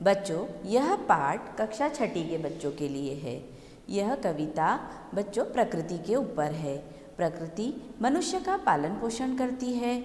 बच्चों, यह पाठ कक्षा छठी के बच्चों के लिए है। यह कविता बच्चों प्रकृति के ऊपर है। प्रकृति मनुष्य का पालन पोषण करती है,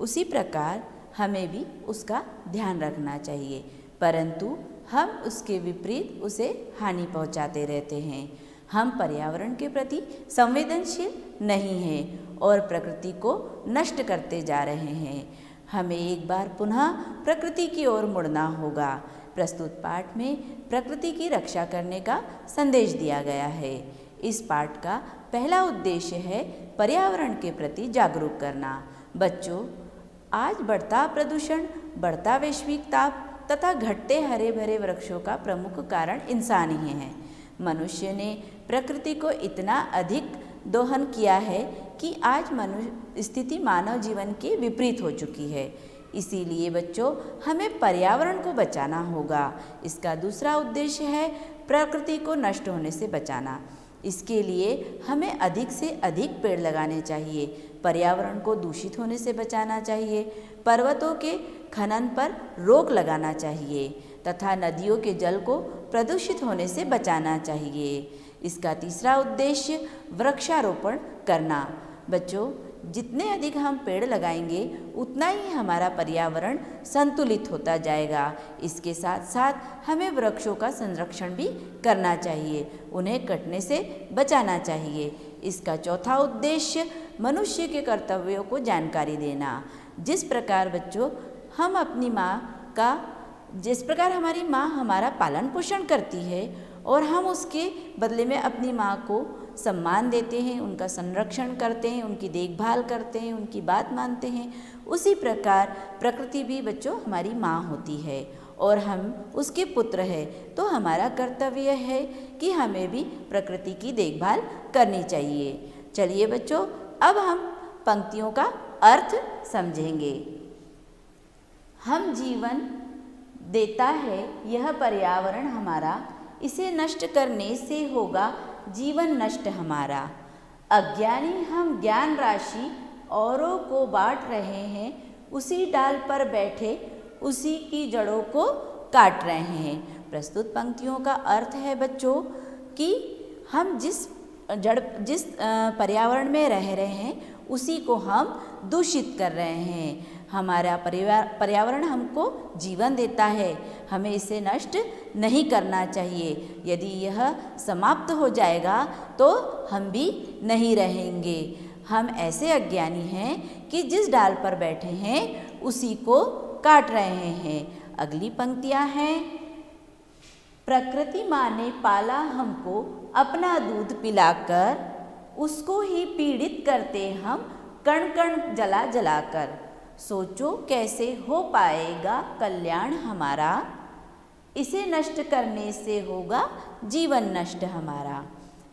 उसी प्रकार हमें भी उसका ध्यान रखना चाहिए, परंतु हम उसके विपरीत उसे हानि पहुंचाते रहते हैं। हम पर्यावरण के प्रति संवेदनशील नहीं हैं और प्रकृति को नष्ट करते जा रहे हैं। हमें एक बार पुनः प्रकृति की ओर मुड़ना होगा। प्रस्तुत पाठ में प्रकृति की रक्षा करने का संदेश दिया गया है। इस पाठ का पहला उद्देश्य है पर्यावरण के प्रति जागरूक करना। बच्चों, आज बढ़ता प्रदूषण, बढ़ता वैश्विक ताप तथा घटते हरे भरे वृक्षों का प्रमुख कारण इंसान ही है। मनुष्य ने प्रकृति को इतना अधिक दोहन किया है कि आज स्थिति मानव जीवन के विपरीत हो चुकी है। इसीलिए बच्चों, हमें पर्यावरण को बचाना होगा। इसका दूसरा उद्देश्य है प्रकृति को नष्ट होने से बचाना। इसके लिए हमें अधिक से अधिक पेड़ लगाने चाहिए, पर्यावरण को दूषित होने से बचाना चाहिए, पर्वतों के खनन पर रोक लगाना चाहिए तथा नदियों के जल को प्रदूषित होने से बचाना चाहिए। इसका तीसरा उद्देश्य वृक्षारोपण करना। बच्चों, जितने अधिक हम पेड़ लगाएंगे उतना ही हमारा पर्यावरण संतुलित होता जाएगा। इसके साथ साथ हमें वृक्षों का संरक्षण भी करना चाहिए, उन्हें कटने से बचाना चाहिए। इसका चौथा उद्देश्य मनुष्य के कर्तव्यों को जानकारी देना। जिस प्रकार बच्चों जिस प्रकार हमारी माँ हमारा पालन पोषण करती है और हम उसके बदले में अपनी माँ को सम्मान देते हैं, उनका संरक्षण करते हैं, उनकी देखभाल करते हैं, उनकी बात मानते हैं, उसी प्रकार प्रकृति भी बच्चों हमारी माँ होती है और हम उसके पुत्र हैं। तो हमारा कर्तव्य है कि हमें भी प्रकृति की देखभाल करनी चाहिए। चलिए बच्चों, अब हम पंक्तियों का अर्थ समझेंगे। हम जीवन देता है यह पर्यावरण हमारा, इसे नष्ट करने से होगा जीवन नष्ट हमारा। अज्ञानी हम ज्ञान राशि औरों को बांट रहे हैं, उसी डाल पर बैठे उसी की जड़ों को काट रहे हैं। प्रस्तुत पंक्तियों का अर्थ है बच्चों कि हम जिस पर्यावरण में रह रहे हैं उसी को हम दूषित कर रहे हैं। हमारा पर्यावरण हमको जीवन देता है, हमें इसे नष्ट नहीं करना चाहिए। यदि यह समाप्त हो जाएगा तो हम भी नहीं रहेंगे। हम ऐसे अज्ञानी हैं कि जिस डाल पर बैठे हैं उसी को काट रहे हैं। अगली पंक्तियां हैं। प्रकृति माँ ने पाला हमको, अपना दूध पिलाकर, उसको ही पीड़ित करते हम कण कण जला जलाकर। सोचो कैसे हो पाएगा कल्याण हमारा, इसे नष्ट करने से होगा जीवन नष्ट हमारा।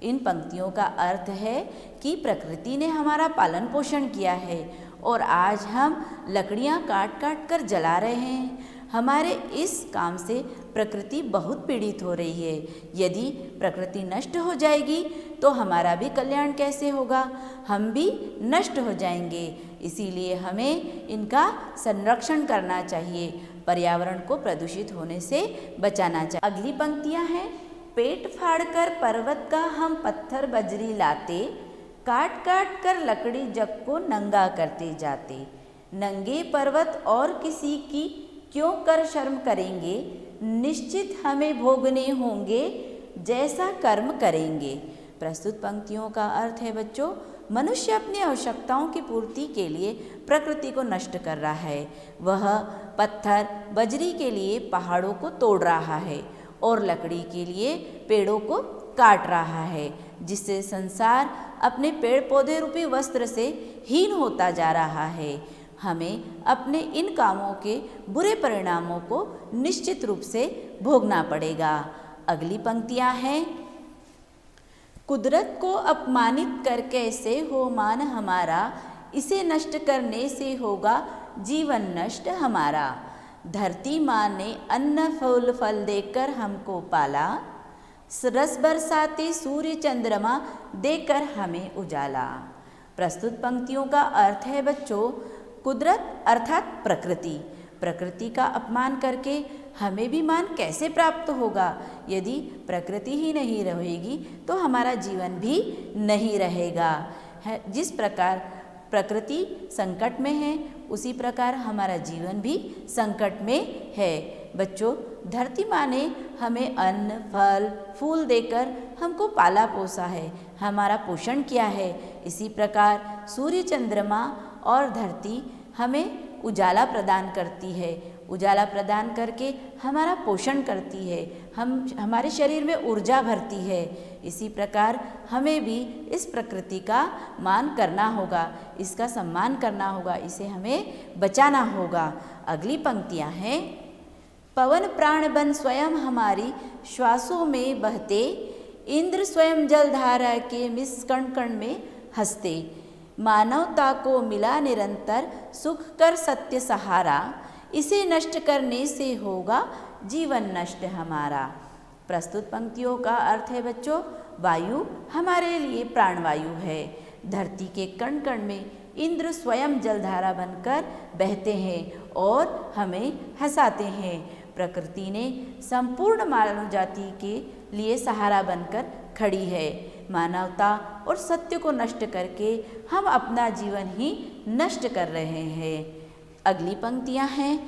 इन पंक्तियों का अर्थ है कि प्रकृति ने हमारा पालन पोषण किया है और आज हम लकड़ियाँ काट काट कर जला रहे हैं। हमारे इस काम से प्रकृति बहुत पीड़ित हो रही है। यदि प्रकृति नष्ट हो जाएगी तो हमारा भी कल्याण कैसे होगा, हम भी नष्ट हो जाएंगे। इसीलिए हमें इनका संरक्षण करना चाहिए, पर्यावरण को प्रदूषित होने से बचाना चाहिए। अगली पंक्तियां हैं। पेट फाड़कर पर्वत का हम पत्थर बजरी लाते, काट काट कर लकड़ी जग को नंगा करते जाते। नंगे पर्वत और किसी की क्यों कर शर्म करेंगे, निश्चित हमें भोगने होंगे जैसा कर्म करेंगे। प्रस्तुत पंक्तियों का अर्थ है बच्चों, मनुष्य अपनी आवश्यकताओं की पूर्ति के लिए प्रकृति को नष्ट कर रहा है। वह पत्थर बजरी के लिए पहाड़ों को तोड़ रहा है और लकड़ी के लिए पेड़ों को काट रहा है, जिससे संसार अपने पेड़ पौधे रूपी वस्त्र से हीन होता जा रहा है। हमें अपने इन कामों के बुरे परिणामों को निश्चित रूप से भोगना पड़ेगा। अगली पंक्तियां हैं। कुदरत को अपमानित कर कैसे हो मान हमारा, इसे नष्ट करने से होगा जीवन नष्ट हमारा। धरती माँ ने अन्न फूल फल देकर हमको पाला, रस बरसाते सूर्य चंद्रमा देकर हमें उजाला। प्रस्तुत पंक्तियों का अर्थ है बच्चों, कुदरत अर्थात प्रकृति का अपमान करके हमें भी मान कैसे प्राप्त होगा? यदि प्रकृति ही नहीं रहेगी तो हमारा जीवन भी नहीं रहेगा। जिस प्रकार प्रकृति संकट में है उसी प्रकार हमारा जीवन भी संकट में है। बच्चों, धरती माँ ने हमें अन्न, फल, फूल देकर हमको पाला पोसा है, हमारा पोषण किया है। इसी प्रकार सूर्य, चंद्रमा और धरती हमें उजाला प्रदान करती है, उजाला प्रदान करके हमारा पोषण करती है, हमारे शरीर में ऊर्जा भरती है। इसी प्रकार हमें भी इस प्रकृति का मान करना होगा, इसका सम्मान करना होगा, इसे हमें बचाना होगा। अगली पंक्तियाँ हैं, पवन प्राण बन स्वयं हमारी श्वासों में बहते, इंद्र स्वयं जलधारा के मिस कण कण में हंसते, मानवता को मिला निरंतर सुख कर सत्य सहारा, इसे नष्ट करने से होगा जीवन नष्ट हमारा। प्रस्तुत पंक्तियों का अर्थ है बच्चों, वायु हमारे लिए प्राणवायु है। धरती के कण कण में इंद्र स्वयं जलधारा बनकर बहते हैं और हमें हंसाते हैं। प्रकृति ने संपूर्ण मानव जाति के लिए सहारा बनकर खड़ी है। मानवता और सत्य को नष्ट करके हम अपना जीवन ही नष्ट कर रहे हैं। अगली पंक्तियाँ हैं,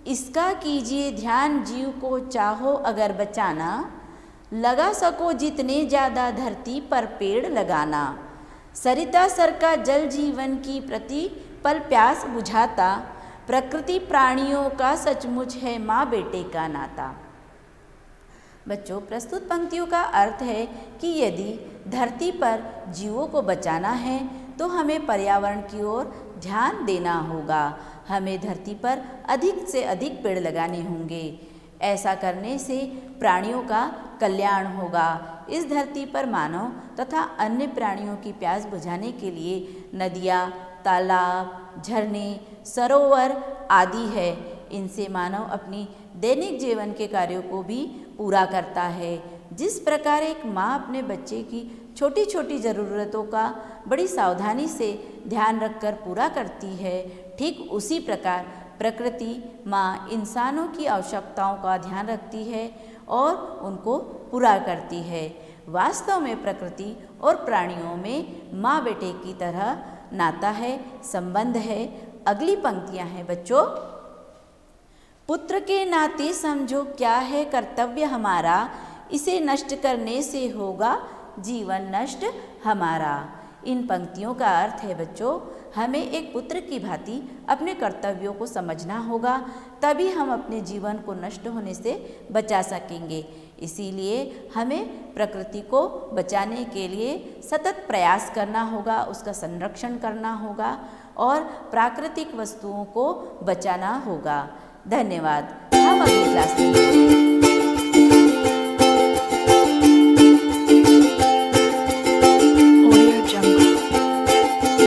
इसका कीजिए ध्यान जीव को चाहो अगर बचाना, लगा सको जितने ज़्यादा धरती पर पेड़ लगाना, सरिता सर का जल जीवन की प्रति पल प्यास बुझाता, प्रकृति प्राणियों का सचमुच है माँ बेटे का नाता। बच्चों, प्रस्तुत पंक्तियों का अर्थ है कि यदि धरती पर जीवों को बचाना है तो हमें पर्यावरण की ओर ध्यान देना होगा। हमें धरती पर अधिक से अधिक पेड़ लगाने होंगे। ऐसा करने से प्राणियों का कल्याण होगा। इस धरती पर मानव तथा अन्य प्राणियों की प्यास बुझाने के लिए नदियाँ, तालाब, झरने, सरोवर आदि है। इनसे मानव अपनी दैनिक जीवन के कार्यों को भी पूरा करता है। जिस प्रकार एक माँ अपने बच्चे की छोटी छोटी ज़रूरतों का बड़ी सावधानी से ध्यान रखकर पूरा करती है, ठीक उसी प्रकार प्रकृति माँ इंसानों की आवश्यकताओं का ध्यान रखती है और उनको पूरा करती है। वास्तव में प्रकृति और प्राणियों में माँ बेटे की तरह नाता है, संबंध है। अगली पंक्तियाँ हैं बच्चों, पुत्र के नाते समझो क्या है कर्तव्य हमारा, इसे नष्ट करने से होगा जीवन नष्ट हमारा। इन पंक्तियों का अर्थ है बच्चों, हमें एक पुत्र की भांति अपने कर्तव्यों को समझना होगा, तभी हम अपने जीवन को नष्ट होने से बचा सकेंगे। इसीलिए हमें प्रकृति को बचाने के लिए सतत प्रयास करना होगा, उसका संरक्षण करना होगा और प्राकृतिक वस्तुओं को बचाना होगा। धन्यवाद। हम अगली क्लास में